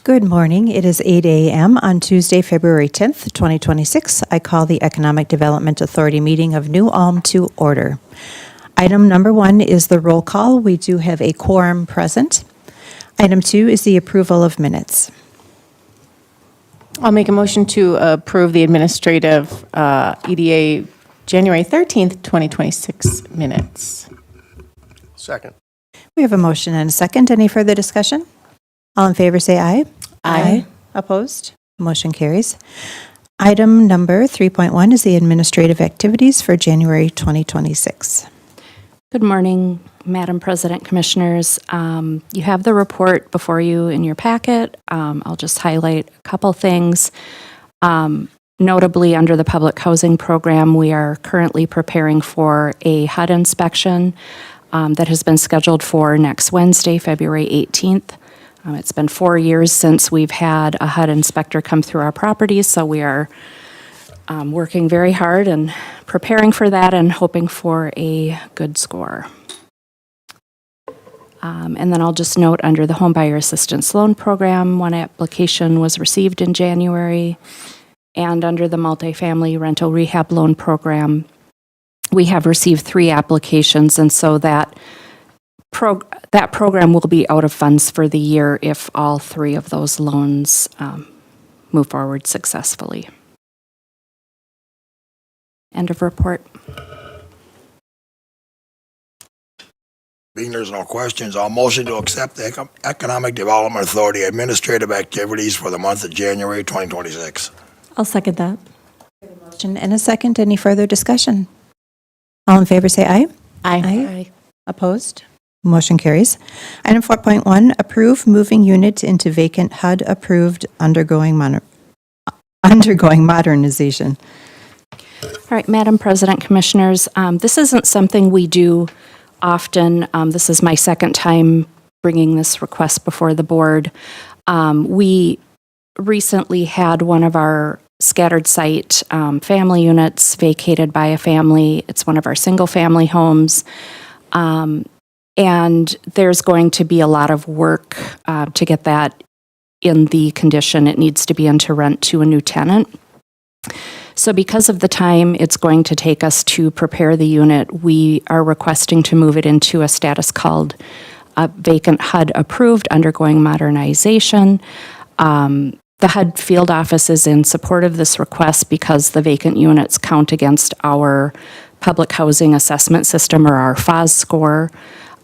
Good morning. It is 8 a.m. on Tuesday, February 10th, 2026. I call the Economic Development Authority meeting of New Ulm to order. Item number 1 is the roll call. We do have a quorum present. Item 2 is the approval of minutes. I'll make a motion to approve the administrative EDA January 13th, 2026 minutes. Second. We have a motion and a second. Any further discussion? All in favor say aye. Aye. Opposed? Motion carries. Item number 3.1 is the administrative activities for January 2026. Good morning, Madam President, Commissioners. You have the report before you in your packet. I'll just highlight a couple things. Notably, under the public housing program, we are currently preparing for a HUD inspection that has been scheduled for next Wednesday, February 18th. It's been 4 years since we've had a HUD inspector come through our properties, so we are working very hard and preparing for that and hoping for a good score. And then I'll just note under the Home Buyer Assistance Loan Program, one application was received in January. And under the Multifamily Rental Rehab Loan Program, we have received 3 applications, and so that program will be out of funds for the year if all 3 of those loans move forward successfully. End of report. Being there's no questions, I'll motion to accept the Economic Development Authority administrative activities for the month of January 2026. I'll second that. Motion and a second. Any further discussion? All in favor say aye. Aye. Opposed? Motion carries. Item 4.1, approve moving unit into vacant HUD approved undergoing modernization. All right, Madam President, Commissioners, this isn't something we do often. This is my second time bringing this request before the board. We recently had one of our scattered site family units vacated by a family. It's one of our single family homes. And there's going to be a lot of work to get that in the condition it needs to be in to rent to a new tenant. So because of the time it's going to take us to prepare the unit, we are requesting to move it into a status called vacant HUD approved undergoing modernization. The HUD field office is in support of this request because the vacant units count against our public housing assessment system, or our FOS score.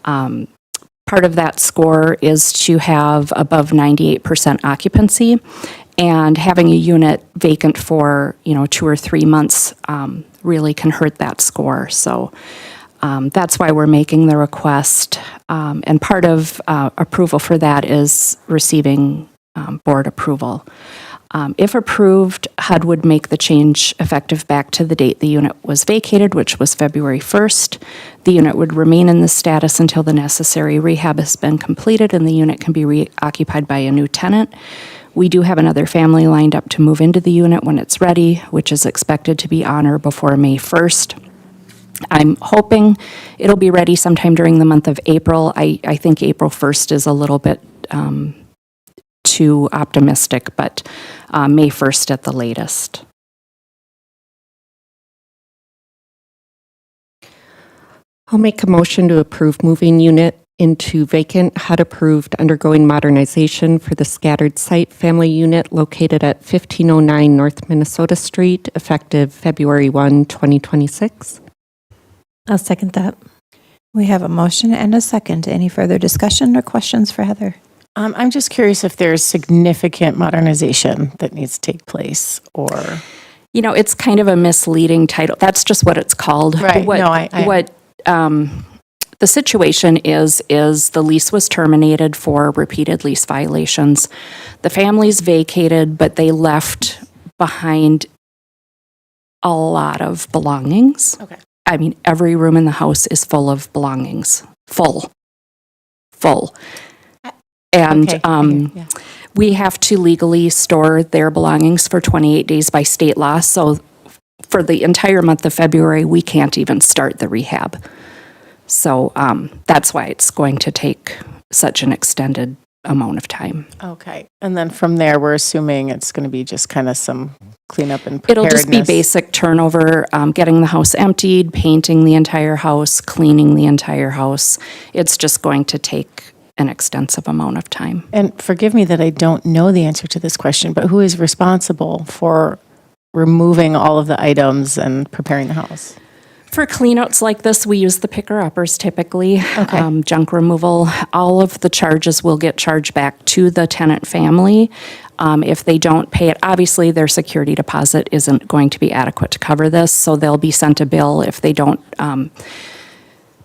Part of that score is to have above 98% occupancy, and having a unit vacant for 2 or 3 months really can hurt that score. So that's why we're making the request, and part of approval for that is receiving board approval. If approved, HUD would make the change effective back to the date the unit was vacated, which was February 1st. The unit would remain in this status until the necessary rehab has been completed and the unit can be reoccupied by a new tenant. We do have another family lined up to move into the unit when it's ready, which is expected to be on or before May 1st. I'm hoping it'll be ready sometime during the month of April. I think April 1st is a little bit too optimistic, but May 1st at the latest. I'll make a motion to approve moving unit into vacant HUD-approved undergoing modernization for the scattered site family unit located at 1509 North Minnesota Street, effective February 1, 2026. I'll second that. We have a motion and a second. Any further discussion or questions for Heather? I'm just curious if there's significant modernization that needs to take place, or... It's kind of a misleading title. That's just what it's called. Right. What the situation is the lease was terminated for repeated lease violations. The family's vacated, but they left behind a lot of belongings. Okay. I mean, every room in the house is full of belongings. Full. And Okay. Yeah. we have to legally store their belongings for 28 days by state law. So for the entire month of February, we can't even start the rehab. So that's why it's going to take such an extended amount of time. Okay. And then from there, we're assuming it's going to be just kind of some cleanup and It'll preparedness. just be basic turnover, getting the house emptied, painting the entire house, cleaning the entire house. It's just going to take an extensive amount of time. And forgive me that I don't know the answer to this question, but who is responsible for removing all of the items and preparing the house? For cleanouts like this, we use the picker-uppers typically. Okay. Junk removal, all of the charges will get charged back to the tenant family. If they don't pay it, obviously their security deposit isn't going to be adequate to cover this, so they'll be sent a bill. If they don't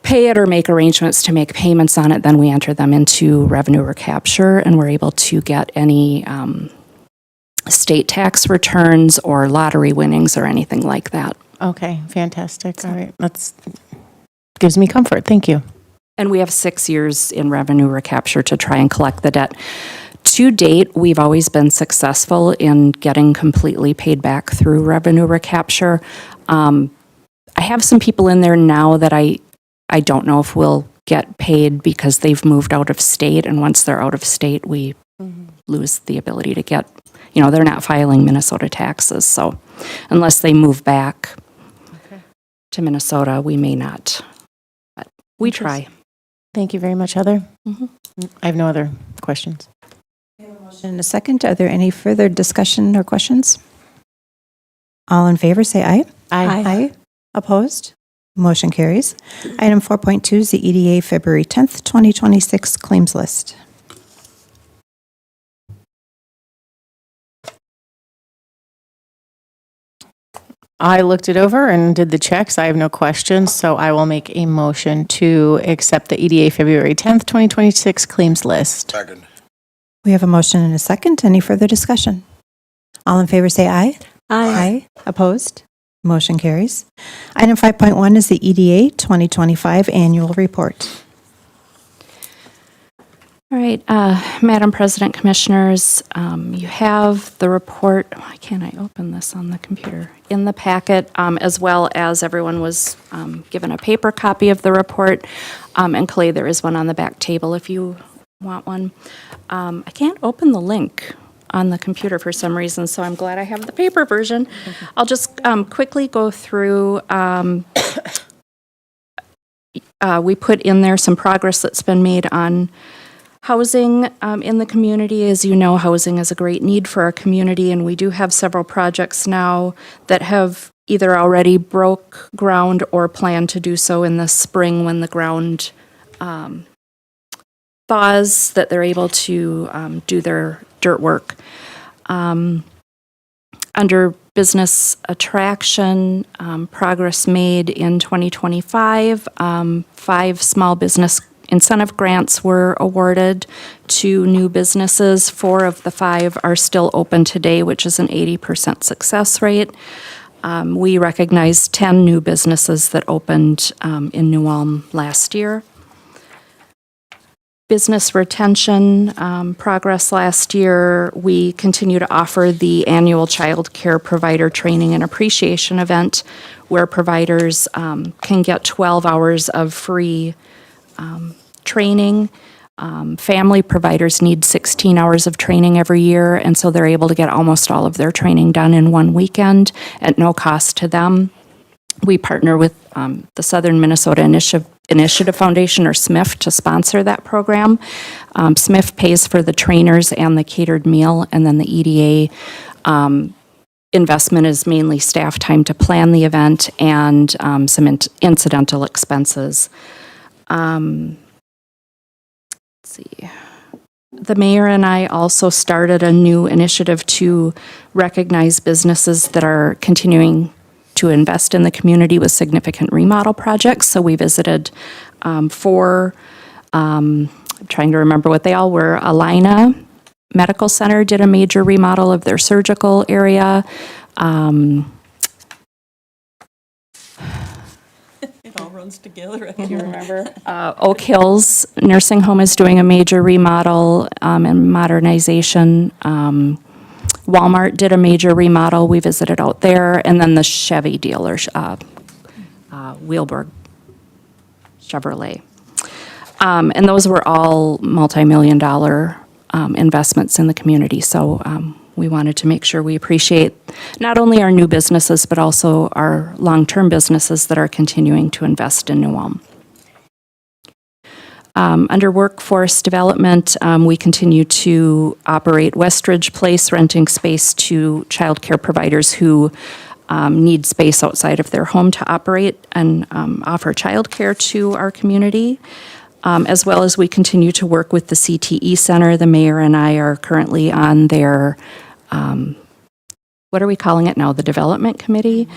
pay it or make arrangements to make payments on it, then we enter them into revenue recapture, and we're able to get any state tax returns or lottery winnings or anything like that. Okay, fantastic. All right, that's gives me comfort. Thank you. And we have 6 years in revenue recapture to try and collect the debt. To date, we've always been successful in getting completely paid back through revenue recapture. I have some people in there now that I don't know if we'll get paid because they've moved out of state, and once they're out of state, we lose the ability to get, they're not filing Minnesota taxes, so unless they move back to Minnesota, we may not. But we try. Thank you very much, Heather. I have no other questions. In a second, are there any further discussion or questions? All in favor, say aye. Aye. Opposed? Motion carries. Item 4.2 is the EDA February 10th, 2026 claims list. I looked it over and did the checks. I have no questions, so I will make a motion to accept the EDA February 10th, 2026 claims list. Second. We have a motion and a second. Any further discussion? All in favor, say aye. Aye. Opposed? Motion carries. Item 5.1 is the EDA 2025 annual report. All right, Madam President, Commissioners, you have the report. Why can't I open this on the computer? In the packet, as well as everyone was given a paper copy of the report. And Clay, there is one on the back table if you want one. I can't open the link on the computer for some reason, so I'm glad I have the paper version. I'll just quickly go through. We put in there some progress that's been made on housing in the community. As you know, housing is a great need for our community, and we do have several projects now that have either already broke ground or plan to do so in the spring when the ground thaws, that they're able to do their dirt work. Under business attraction, progress made in 2025, 5 small business incentive grants were awarded to new businesses. 4 of the 5 are still open today, which is an 80% success rate. We recognized 10 new businesses that opened in New Ulm last year. Business retention progress last year, we continue to offer the annual child care provider training and appreciation event where providers can get 12 hours of free training. Family providers need 16 hours of training every year, and so they're able to get almost all of their training done in one weekend at no cost to them. We partner with the Southern Minnesota Initiative Foundation, or SMIF, to sponsor that program. SMIF pays for the trainers and the catered meal, and then the EDA investment is mainly staff time to plan the event and some incidental expenses. Let's see. The mayor and I also started a new initiative to recognize businesses that are continuing to invest in the community with significant remodel projects. So we visited 4, I'm trying to remember what they all were. Alina Medical Center did a major remodel of their surgical area. It all runs together. Do you remember? Oak Hills Nursing Home is doing a major remodel and modernization. Walmart did a major remodel. We visited out there. And then the Chevy dealer, Wheelberg Chevrolet. And those were all multi-million-dollar investments in the community. So we wanted to make sure we appreciate not only our new businesses, but also our long-term businesses that are continuing to invest in New Ulm. Under workforce development, we continue to operate Westridge Place, renting space to childcare providers who need space outside of their home to operate and offer childcare to our community. As well as we continue to work with the CTE Center. The mayor and I are currently on their, what are we calling it now? The Development Committee.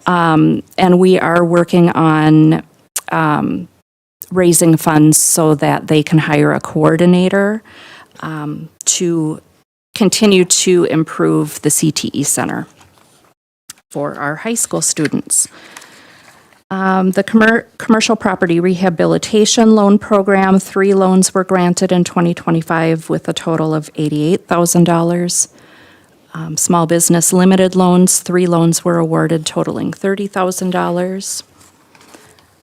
And we are working on raising funds so that they can hire a coordinator to continue to improve the CTE Center for our high school students. The commercial property rehabilitation loan program, 3 loans were granted in 2025 with a total of $88,000. Small business limited loans, 3 loans were awarded totaling $30,000.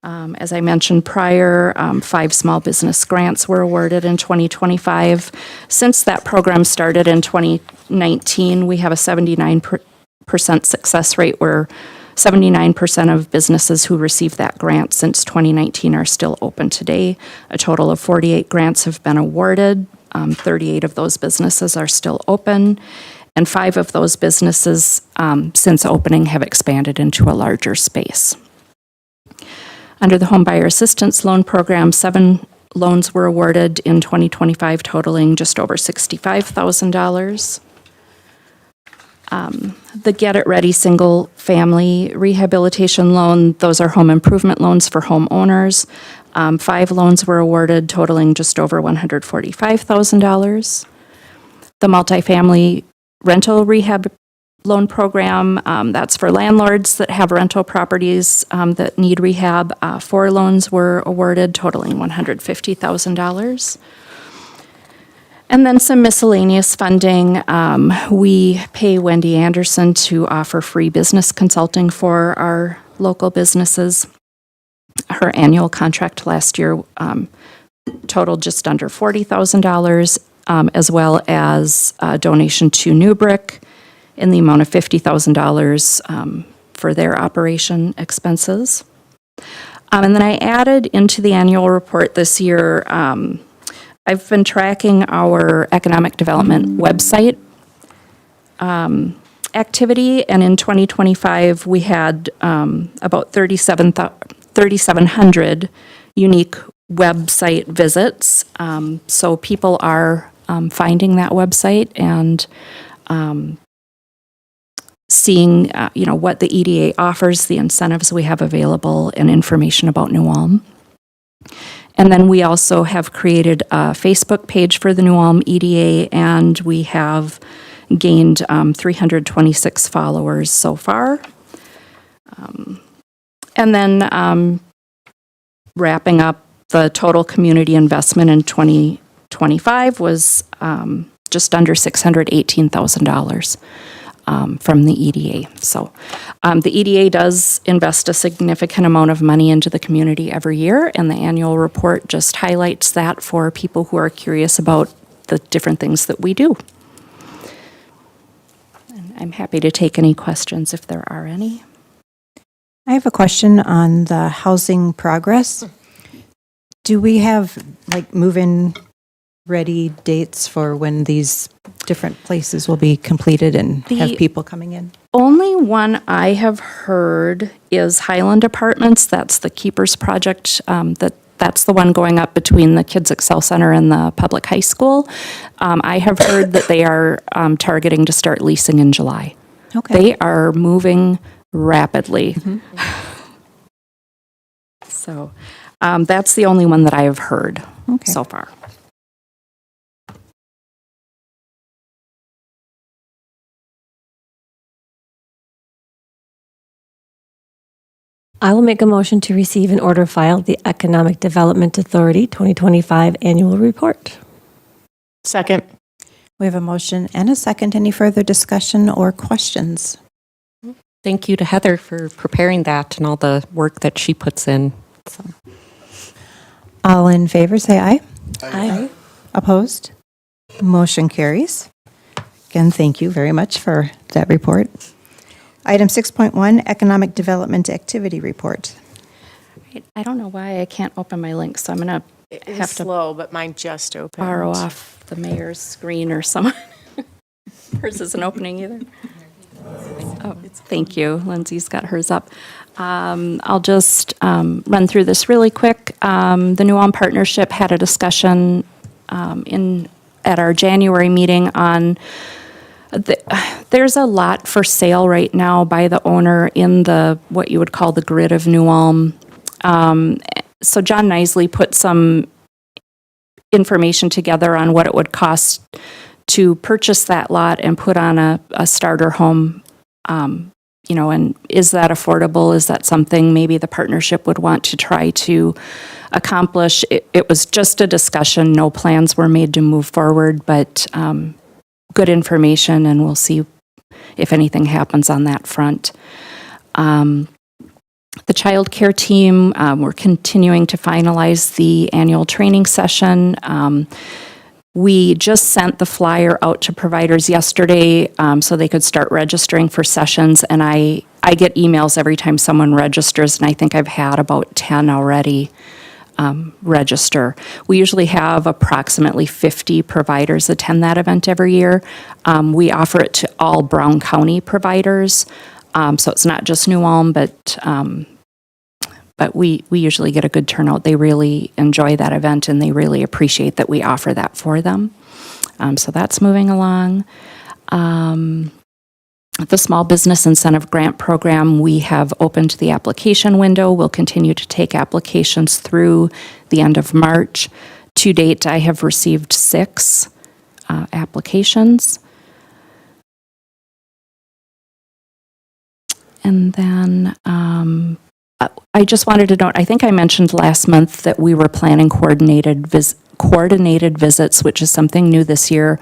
As I mentioned prior, 5 small business grants were awarded in 2025. Since that program started in 2019, we have a 79% success rate where 79% of businesses who received that grant since 2019 are still open today. A total of 48 grants have been awarded. 38 of those businesses are still open, and 5 of those businesses since opening have expanded into a larger space. Under the Home Buyer Assistance Loan Program, 7 loans were awarded in 2025, totaling just over $65,000. The Get It Ready Single Family Rehabilitation Loan, those are home improvement loans for homeowners. 5 loans were awarded totaling just over $145,000. The Multifamily Rental Rehab Loan Program, that's for landlords that have rental properties that need rehab. 4 loans were awarded totaling $150,000. And then some miscellaneous funding. We pay Wendy Anderson to offer free business consulting for our local businesses. Her annual contract last year totaled just under $40,000, as well as a donation to Newbrick in the amount of $50,000 for their operation expenses. And then I added into the annual report this year, I've been tracking our economic development website activity, and in 2025, we had about 3,700 unique website visits. So people are finding that website and seeing, what the EDA offers, the incentives we have available, and information about New Ulm. And then we also have created a Facebook page for the New Ulm EDA, and we have gained 326 followers so far. And then wrapping up, the total community investment in 2025 was just under $618,000. From the EDA. So the EDA does invest a significant amount of money into the community every year, and the annual report just highlights that for people who are curious about the different things that we do. And I'm happy to take any questions if there are any. I have a question on the housing progress. Do we have move-in ready dates for when these different places will be completed and have people coming in? Only one I have heard is Highland Apartments. That's the Keepers Project. That's the one going up between the Kids Excel Center and the public high school. I have heard that they are targeting to start leasing in July. Okay. They are moving rapidly. So that's the only one that I have heard so far. I will make a motion to receive and order file the Economic Development Authority 2025 Annual Report. Second. We have a motion and a second. Any further discussion or questions? Thank you to Heather for preparing that and all the work that she puts in. So. All in favor, say aye. Aye. Opposed? Motion carries. Again, thank you very much for that report. Item 6.1, Economic Development Activity Report. I don't know why I can't open my link, so I'm going to It is have to slow, but mine just opened. borrow off the mayor's screen or someone. Hers isn't opening either. Oh, thank you. Lindsay's got hers up. I'll just run through this really quick. The New Ulm Partnership had a discussion at our January meeting on there's a lot for sale right now by the owner in the what you would call the grid of New Ulm. So John Nisley put some information together on what it would cost to purchase that lot and put on a starter home. And is that affordable? Is that something maybe the partnership would want to try to accomplish? It was just a discussion. No plans were made to move forward, but good information, and we'll see if anything happens on that front. The child care team, we're continuing to finalize the annual training session. We just sent the flyer out to providers yesterday so they could start registering for sessions, and I get emails every time someone registers, and I think I've had about 10 already register. We usually have approximately 50 providers attend that event every year. We offer it to all Brown County providers, so it's not just New Ulm, but we usually get a good turnout. They really enjoy that event, and they really appreciate that we offer that for them. So that's moving along. The Small Business Incentive Grant Program, we have opened the application window. We'll continue to take applications through the end of March. To date, I have received 6 applications. And then I just wanted to note, I think I mentioned last month that we were planning coordinated visits, which is something new this year.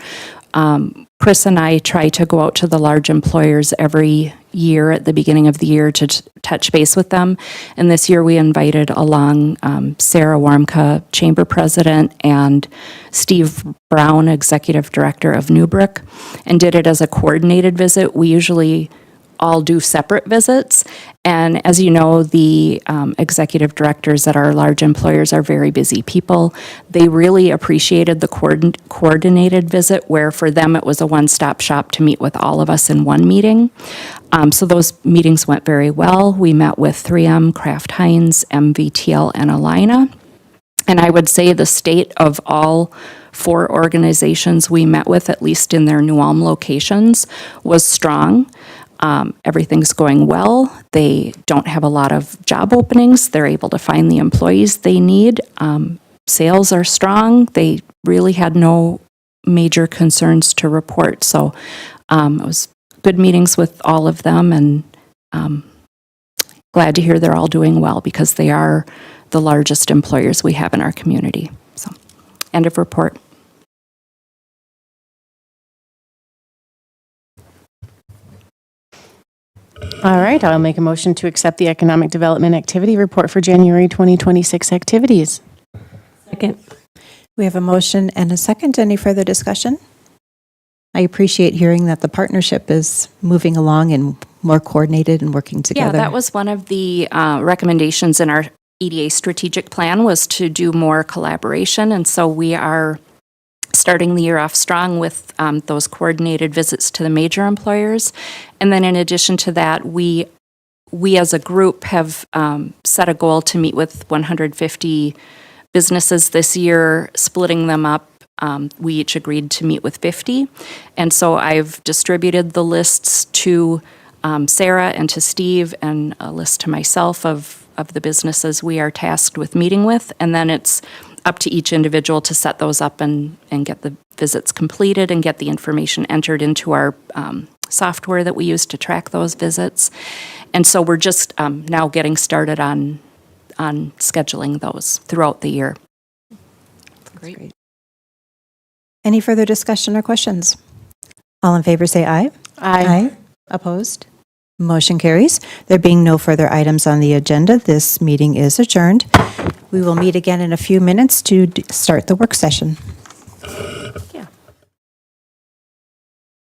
Chris and I try to go out to the large employers every year at the beginning of the year to touch base with them. And this year we invited along Sarah Warmka, Chamber President, and Steve Brown, Executive Director of Newbrook, and did it as a coordinated visit. We usually all do separate visits. And as you know, the executive directors at our large employers are very busy people. They really appreciated the coordinated visit, where for them it was a one-stop shop to meet with all of us in one meeting. So those meetings went very well. We met with 3M, Kraft Heinz, MVTL, and Alina. And I would say the state of all 4 organizations we met with, at least in their New Ulm locations, was strong. Everything's going well. They don't have a lot of job openings. They're able to find the employees they need. Sales are strong. They really had no major concerns to report. So it was good meetings with all of them, and glad to hear they're all doing well, because they are the largest employers we have in our community. So, end of report. All right, I'll make a motion to accept the Economic Development Activity Report for January 2026 activities. Second. We have a motion and a second. Any further discussion? I appreciate hearing that the partnership is moving along and more coordinated and working together. Yeah, that was one of the recommendations in our EDA strategic plan, was to do more collaboration. And so we are starting the year off strong with those coordinated visits to the major employers. And then in addition to that, we as a group have set a goal to meet with 150 businesses this year, splitting them up. We each agreed to meet with 50. And so I've distributed the lists to Sarah and to Steve, and a list to myself of the businesses we are tasked with meeting with. And then it's up to each individual to set those up and get the visits completed and get the information entered into our software that we use to track those visits. And so we're just now getting started on scheduling those throughout the year. Great. Any further discussion or questions? All in favor say aye. Aye. Opposed? Motion carries. There being no further items on the agenda, this meeting is adjourned. We will meet again in a few minutes to start the work session.